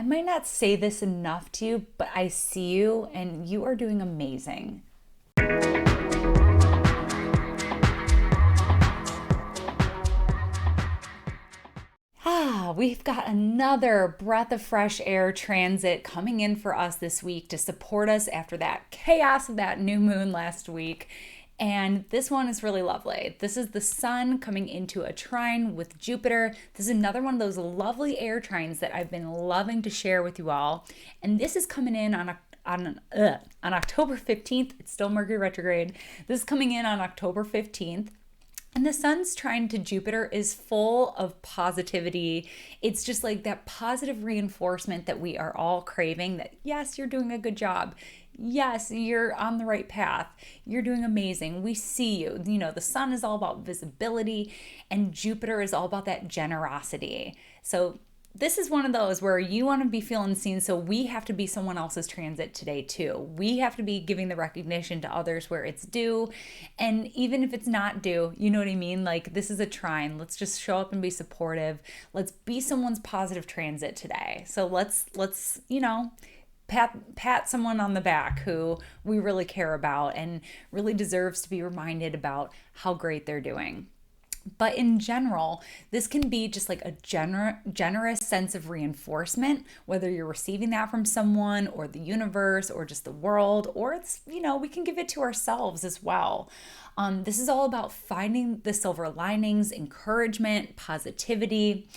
might not say this enough to you, but I see you and you are doing amazing. We've got another breath of fresh air transit coming in for us this week to support us after that chaos of that new moon last week. And this one is really lovely. This is the sun coming into a trine with Jupiter. This is another one of those lovely air trines that I've been loving to share with you all. And this is coming in on October 15th. It's still Mercury retrograde. This is coming in on October 15th. And the sun's trine to Jupiter is full of positivity. It's just like that positive reinforcement that we are all craving, that yes, you're doing a good job. Yes, you're on the right path. You're doing amazing. We see you. You know, the sun is all about visibility and Jupiter is all about that generosity. So this is one of those where you want to be feeling seen, so we have to be someone else's transit today too. We have to be giving the recognition to others where it's due. And even if it's not due, you know what I mean? Like, this is a trine. Let's just show up and be supportive. Let's be someone's positive transit today. So let's pat someone on the back who we really care about and really deserves to be reminded about how great they're doing. But in general, this can be just like a generous sense of reinforcement, whether you're receiving that from someone or the universe or just the world, or it's, we can give it to ourselves as well. This is all about finding the silver linings, encouragement, positivity,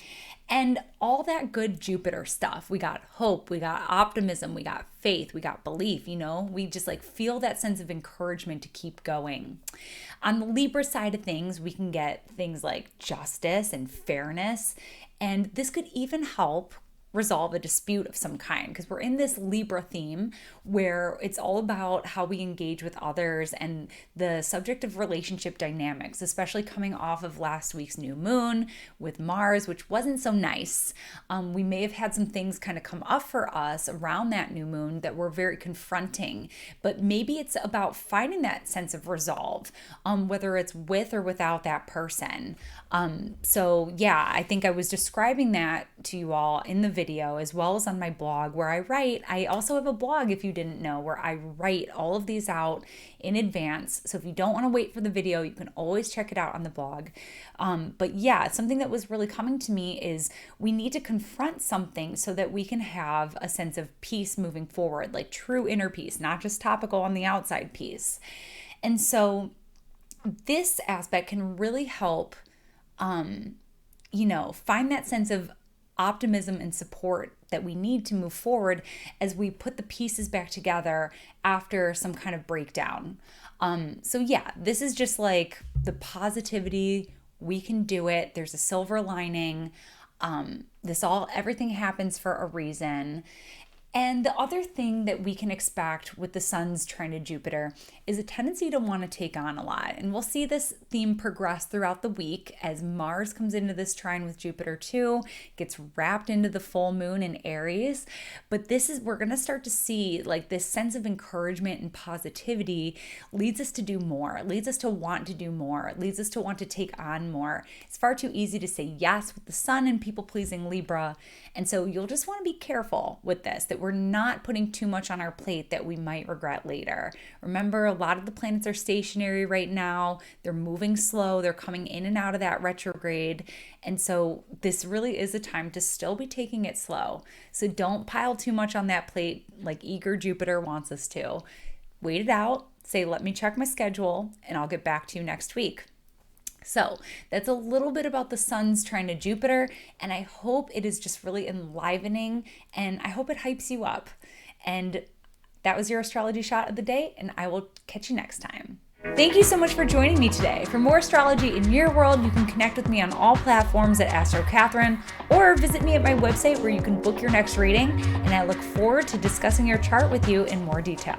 and all that good Jupiter stuff. We got hope, we got optimism, we got faith, we got belief, we just like feel that sense of encouragement to keep going. On the Libra side of things, we can get things like justice and fairness, and this could even help resolve a dispute of some kind, because we're in this Libra theme where it's all about how we engage with others and the subject of relationship dynamics, especially coming off of last week's new moon with Mars, which wasn't so nice. We may have had some things kind of come up for us around that new moon that were very confronting, but maybe it's about finding that sense of resolve, whether it's with or without that person. So yeah, I think I was describing that to you all in the video as well as on my blog where I also have a blog, if you didn't know, where I write all of these out in advance. So if you don't want to wait for the video, you can always check it out on the blog. But yeah, something that was really coming to me is we need to confront something so that we can have a sense of peace moving forward, like true inner peace, not just topical on the outside peace. And so this aspect can really help, find that sense of optimism and support that we need to move forward as we put the pieces back together after some kind of breakdown. So yeah, this is just like the positivity. We can do it. There's a silver lining. Everything happens for a reason. And the other thing that we can expect with the sun's trine to Jupiter is a tendency to want to take on a lot. And we'll see this theme progress throughout the week as Mars comes into this trine with Jupiter too, gets wrapped into the full moon in Aries. But we're going to start to see like this sense of encouragement and positivity leads us to do more. It leads us to want to do more. It leads us to want to take on more. It's far too easy to say yes with the sun and people-pleasing Libra. And so you'll just want to be careful with this, that we're not putting too much on our plate that we might regret later. Remember, a lot of the planets are stationary right now. They're moving slow. They're coming in and out of that retrograde. And so this really is a time to still be taking it slow. So don't pile too much on that plate like eager Jupiter wants us to. Wait it out. Say, let me check my schedule and I'll get back to you next week. So that's a little bit about the sun's trine to Jupiter, and I hope it is just really enlivening, and I hope it hypes you up. And that was your astrology shot of the day, and I will catch you next time. Thank you so much for joining me today. For more astrology in your world, you can connect with me on all platforms at Astro Catherine, or visit me at my website where you can book your next reading, and I look forward to discussing your chart with you in more detail.